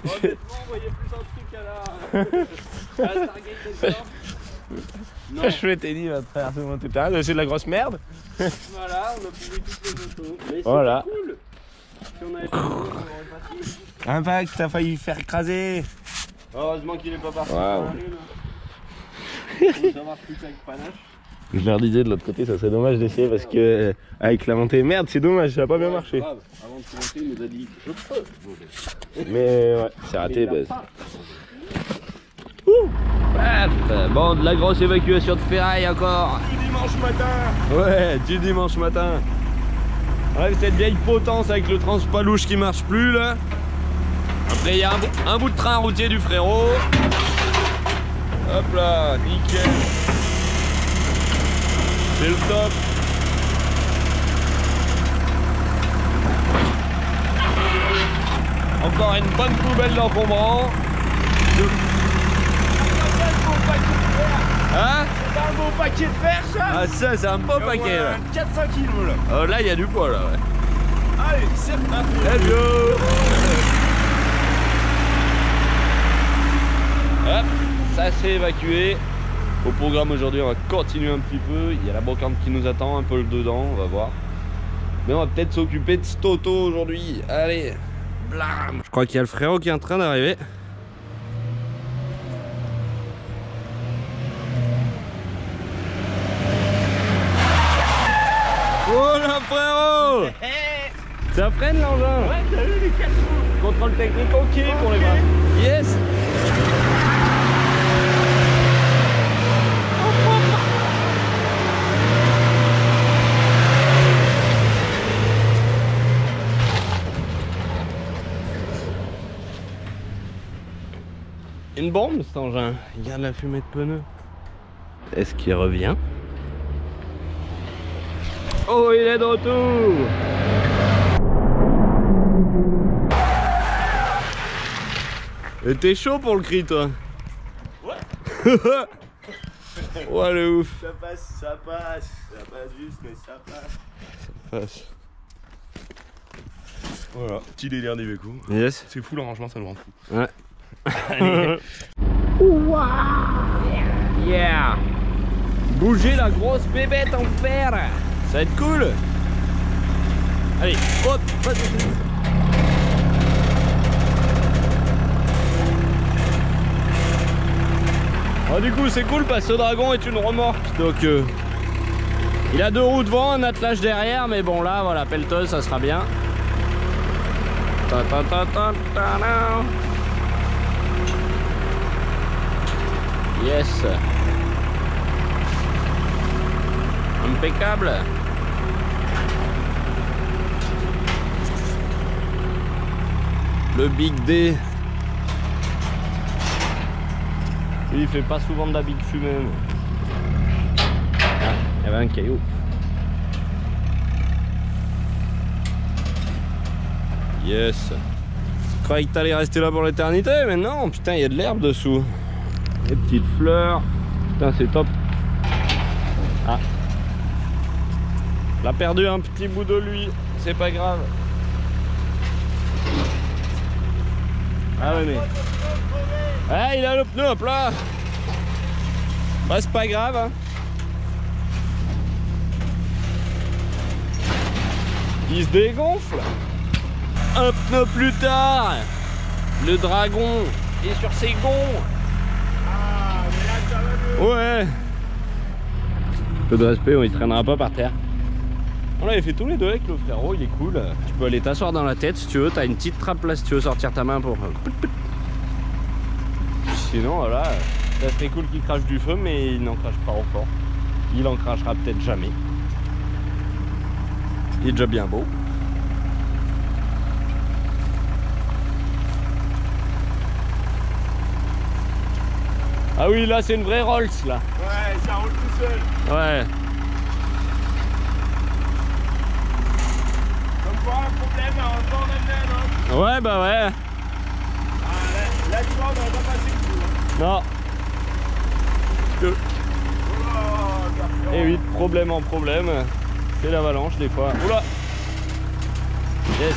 Honnêtement, on voyait plus un truc à la Stargate. Non, Je m'étais dit, va traverser mon terrain, c'est de la grosse merde. voilà, on a trouvé toutes les autos. Mais Voilà. c'était cool. Si on avait fait on aurait pas pu. Impact, t'as failli faire écraser. Heureusement qu'il est pas parti. Waouh. Faut savoir plus avec panache. Je leur disais de l'autre côté, ça serait dommage d'essayer parce que avec la montée, merde, c'est dommage, ça a pas bien marché. Grave. Avant de commencer, il nous a dit je peux. Mais ouais, c'est raté, Mais il a Buzz. pas. Ouh, Paf. Bon, de la grosse évacuation de ferraille encore. Du dimanche matin. Ouais, du dimanche matin. Ouais, cette vieille potence avec le transpalouche qui marche plus là. Après il y a un bout de train routier du frérot. Hop là, nickel. C'est le top. Encore une bonne poubelle d'encombrant. Hein? C'est un beau paquet de fer ça. Ah ça c'est un beau paquet là. 400 kilos là. Oh, là il y a du poids là. Ouais. Allez, c'est reparti. Let's go. Hop, ça c'est évacué. Au programme aujourd'hui on va continuer un petit peu. Il y a la brocante qui nous attend un peu dedans, on va voir. Mais on va peut-être s'occuper de ce toto aujourd'hui. Allez, blam. Je crois qu'il y a le frérot qui est en train d'arriver. Oh là frérot. Ça freine l'engin. Ouais, t'as vu les 4 roues. Contrôle technique ok pour les bras. Yes. Une bombe cet engin. Il garde la fumée de pneus. Est-ce qu'il revient? Oh, il est de retour. Et t'es chaud pour le cri toi? Ouais. Ouais le ouf. Ça passe juste, mais ça passe. Voilà, petit délire d'Iveco. Yes. C'est fou le rangement, ça nous rend fou. Ouais. Yeah. Bouger la grosse bébête en fer. Ça va être cool. Allez, hop, vas-y. Oh, du coup c'est cool parce que ce dragon est une remorque. Donc il a 2 roues devant, un attelage derrière. Mais bon là voilà, pelleteuse ça sera bien. Ta, ta, ta, ta, ta, ta. Yes. Impeccable. Le Big D. Lui, il fait pas souvent de la big fumée. Ah, il y avait un caillou. Yes. Je croyais que t'allais rester là pour l'éternité, mais non, putain, il y a de l'herbe dessous. Des petites fleurs. Putain, c'est top. Ah. Il a perdu un petit bout de lui. C'est pas grave. Ah ouais, mais... Ah, il a le pneu à plat. Bah, c'est pas grave. Hein. Il se dégonfle. Un pneu plus tard, le dragon est sur ses gonds. Ah, mais là, ça va mieux. Ouais. Peu de respect, il traînera pas par terre. On l'avait fait tous les deux avec le frérot, il est cool. Tu peux aller t'asseoir dans la tête si tu veux, t'as une petite trappe là si tu veux sortir ta main pour... Sinon voilà, ça serait cool qu'il crache du feu mais il n'en crache pas encore. Il en crachera peut-être jamais. Il est déjà bien beau. Ah oui, là c'est une vraie Rolls là. Ouais, ça roule tout seul. Ouais. Comme quoi, un problème, on en a bien, non? Ouais, bah ouais. Ah, là, tu vois, on va pas passer le coup. Non. Oh, Et oui, problème en problème. C'est l'avalanche des fois. Oula. Yes.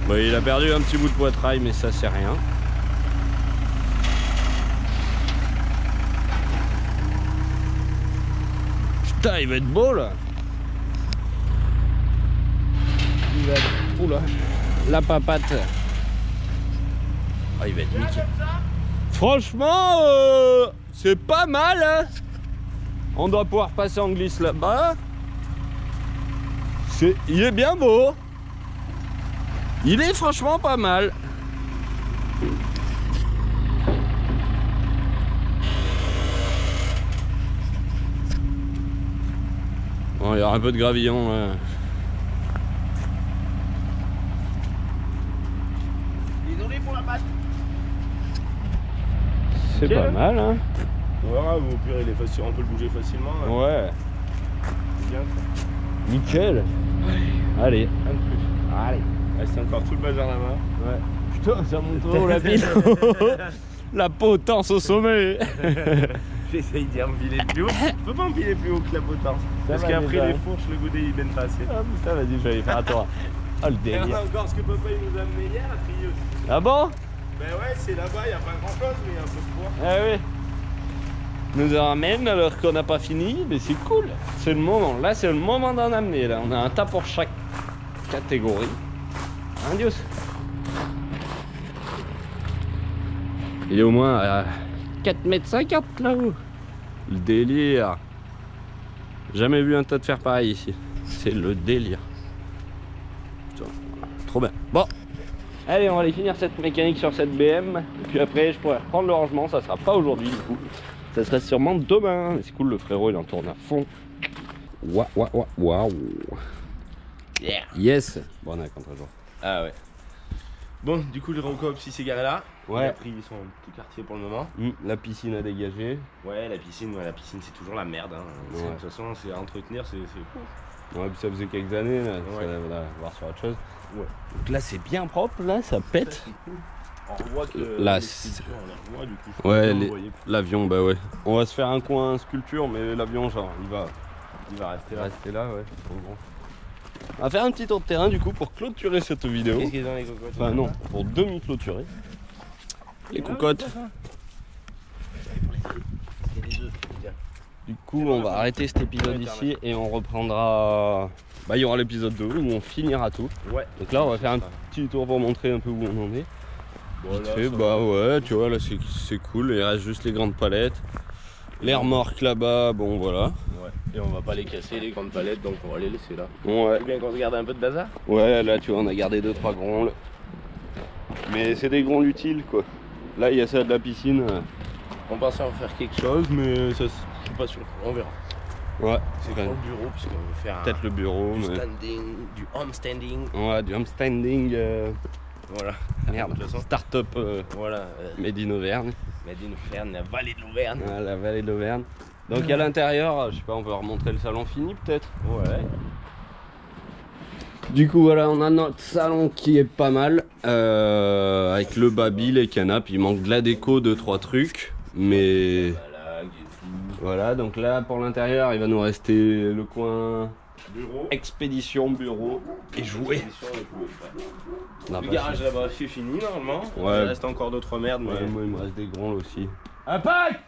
Bon, il a perdu un petit bout de poitrail, mais ça c'est rien. Putain, il va être beau là. Il va être... Oula. La papate. Ah, il va être nickel. Franchement, c'est pas mal. Hein. On doit pouvoir passer en glisse là-bas. Il est bien beau. Il est franchement pas mal. Bon, il y aura un peu de gravillon là. Désolé pour la patte. C'est Ok, pas là. mal hein. Voilà, au pire, il est facile, on peut le bouger facilement. Là. Ouais. C'est bien ça. Nickel. Allez. Un de plus. Allez. C'est encore tout le bazar là-bas. Ouais. Putain, ça monte trop la pile. La potence au sommet. J'essaye d'y empiler plus haut. Je peux pas empiler plus haut que la potence. Parce va qu'après déjà. les fourches, le godet il baigne pas assez. Ah putain, vas-y, je vais aller faire à toi. Ah le Et délire. encore ce que papa il nous a amené hier à trier aussi. Ah bon? Ben ouais, c'est là-bas, il n'y a pas grand chose, mais il y a un peu de poids. Ah oui. Nous en ramène alors qu'on n'a pas fini, mais c'est cool. C'est le moment. Là, c'est le moment d'en amener. Là, on a un tas pour chaque catégorie. Adios. Il est au moins à 4,50 m là-haut. Le délire. Jamais vu un tas de fer pareil ici. C'est le délire. Putain, trop bien. Bon. Allez, on va aller finir cette mécanique sur cette BM. Et puis après, je pourrais reprendre le rangement. Ça sera pas aujourd'hui du coup. Ça sera sûrement demain. Mais c'est cool, le frérot il en tourne à fond. Waouh. Yeah. Yes. Bon, on a contre-jour. Ah ouais. Bon, du coup, le Robocop, si c'est garé là. Ouais. Il a pris son petit quartier pour le moment. La piscine a dégagé. Ouais, la piscine c'est toujours la merde. Hein. Ouais. De toute façon, c'est à entretenir, c'est fou. Ouais, puis ça faisait quelques années. Là. Ouais. On va voir sur autre chose. Ouais. Donc là, c'est bien propre. Là, ça pète. On revoit que Là, les c'est- sculptures, on les revoit, du coup. Ouais, Vous les- voyez. l'avion, bah ouais. On va se faire un coin sculpture, mais l'avion, genre, il va rester là. rester là, ouais. En gros. On va faire un petit tour de terrain du coup pour clôturer cette vidéo. Qu'est-ce qu'il y a dans les cocottes? Enfin non, pour demi-clôturer. Les cocottes. Il y a des œufs, tiens. Du coup, on va arrêter cet épisode ici et on reprendra. Bah, il y aura l'épisode 2 où on finira tout. Ouais. Donc là, on va faire un petit tour pour montrer un peu où on en est. Bon, là, Et ça bah va. ouais, tu vois, là c'est cool. Il reste juste les grandes palettes. Les remorques là-bas, bon voilà. Ouais. Et on va pas les casser, les grandes palettes, donc on va les laisser là. Ouais, C'est bien qu'on se garde un peu de bazar. ouais, là tu vois, on a gardé 2-3 gronles. Mais c'est des gronles utiles quoi. Là, il y a ça de la piscine. On pensait en faire quelque chose, mais ça, je suis pas sûr. On verra. Ouais, C'est pour le bureau, puisqu'on veut faire peut-être le bureau. du Mais... standing, du homestanding. Ouais, du homestanding. Voilà. Merde, De toute façon. start-up Voilà. made in Auvergne. Made in Auvergne, la vallée de l'Auvergne. Ah, la vallée de l'Auvergne. Donc à l'intérieur, je sais pas, on peut remontrer le salon fini peut-être. Ouais. Du coup voilà, on a notre salon qui est pas mal. Avec le baby, les canapes, il manque de la déco, 2-3 trucs. Mais Voilà, et tout. voilà, donc là pour l'intérieur, il va nous rester le coin Bureau. expédition, bureau et jouets. Non, Le pas garage là-bas, c'est fini normalement. Ouais. Il reste encore 2-3 merdes, Ouais, mais. moi il me reste des grands aussi. Impact!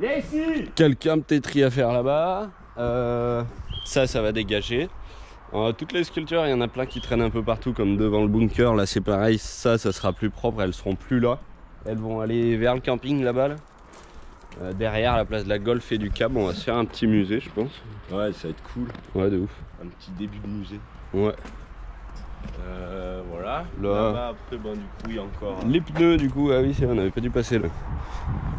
Viens ici! Quelqu'un peut-être tri à faire là-bas. Ça va dégager. Toutes les sculptures, il y en a plein qui traînent un peu partout, comme devant le bunker. Là, c'est pareil. Ça sera plus propre. Elles seront plus là. Elles vont aller vers le camping là-bas. Là. Derrière la place de la Golf et du Cab, on va se faire un petit musée, je pense. Ouais, ça va être cool. Ouais, de ouf. Un petit début de musée. Ouais. Voilà. Là. Là-bas, après, bon, du coup, il y a encore. Les pneus, du coup, ah oui, c'est vrai, on avait pas dû passer là.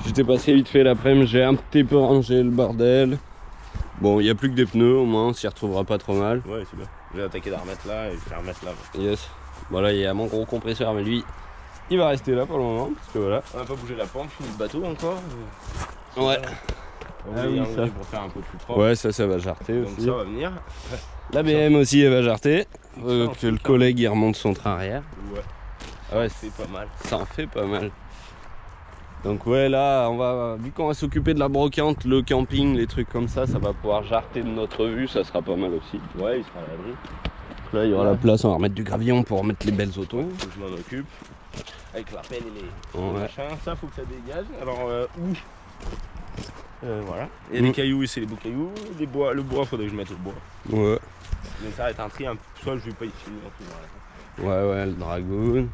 J'étais passé vite fait l'après-midi, j'ai un petit peu rangé le bordel. Bon, il n'y a plus que des pneus, au moins on s'y retrouvera pas trop mal. Ouais, c'est bien. Je vais attaquer d'en remettre là et faire remettre là. Yes. Voilà, il y a mon gros compresseur, mais lui, il va rester là pour le moment, parce que voilà. On n'a pas bougé la pompe, le bateau encore. Ouais. On Ah va y oui, enlever ça. pour faire un peu plus propre. Ouais, ça va jarter Donc aussi. ça va venir. La BM aussi, elle va jarter. Ça, Que le collègue il remonte son train arrière. Ouais, Ah ouais, c'est pas mal. ça en fait pas mal. Donc ouais, là, vu qu'on va s'occuper de la brocante, le camping, les trucs comme ça va pouvoir jarter de notre vue, ça sera pas mal aussi. Ouais, il sera à l'abri. Là, il y aura la place, on va remettre du gravillon pour remettre les belles autos. Faut que je m'en occupe. Avec la pelle et les Ouais. machins. Ça, faut que ça dégage. Alors, où voilà. Et les cailloux, c'est les beaux cailloux. Les bois, le bois, faudrait que je mette le bois. Ouais. Mais ça va être un tri. Soit je vais pas y finir. Ouais, le dragoon.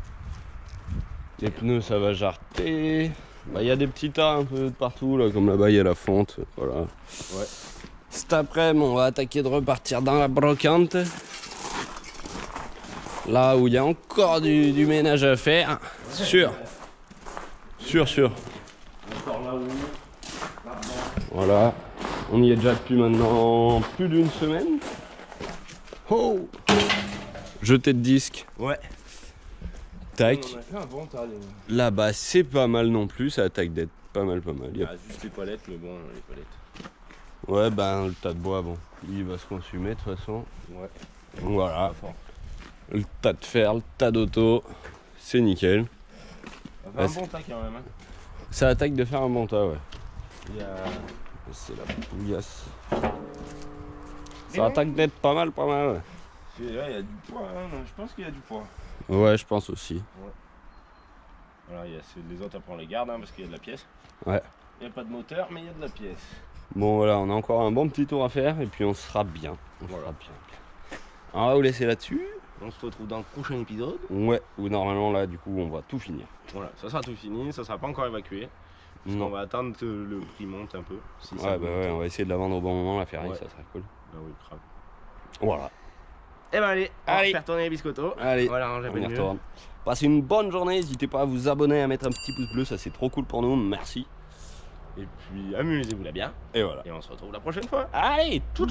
Les pneus, ça va jarter. Bah, il y a des petits tas un peu de partout, là, comme là-bas, il y a la fonte. Voilà. Ouais. Cet après-midi, on va attaquer de repartir dans la brocante. Là où il y a encore du ménage à faire. Sûr. Sûr. Encore là où. Voilà. On y est déjà depuis maintenant plus d'une semaine. Oh! Jeté de disque. Ouais. Tac. On a fait un bon tas. Là-bas, c'est pas mal non plus. Ça attaque d'être pas mal. Il y a juste les palettes, mais bon, les palettes. Ouais, ben le tas de bois, bon, il va se consumer de toute façon. Ouais. Voilà. Pas fort. Le tas de fer, le tas d'auto, c'est nickel. Ça fait un bon tas quand même. Hein. Ça attaque de faire un bon tas, ouais. Il y a... C'est la pouillasse. Ça attaque d'être pas mal, ouais. Il y a du poids, hein. Je pense qu'il y a du poids. Ouais, je pense aussi. Voilà, les autres après on les garde hein, parce qu'il y a de la pièce. Ouais. Il n'y a pas de moteur, mais il y a de la pièce. Bon voilà, on a encore un bon petit tour à faire et puis on sera bien. On sera bien. On va vous laisser là-dessus. On se retrouve dans le prochain épisode. Ouais, où normalement là du coup on va tout finir. Voilà, ça sera tout fini, ça sera pas encore évacué. Non. On va attendre que le prix monte un peu. Si Ouais, ça bah monte. ouais, on va essayer de la vendre au bon moment la Ferrari, Ouais. ça sera cool. Bah oui, grave. Voilà. Et ben allez, on va Allez. faire tourner les biscottos. Allez, Voilà, on on y retourne. Passez une bonne journée, n'hésitez pas à vous abonner, à mettre un petit pouce bleu, ça c'est trop cool pour nous, merci. Et puis amusez-vous là bien. Et voilà. Et on se retrouve la prochaine fois. Allez, tout.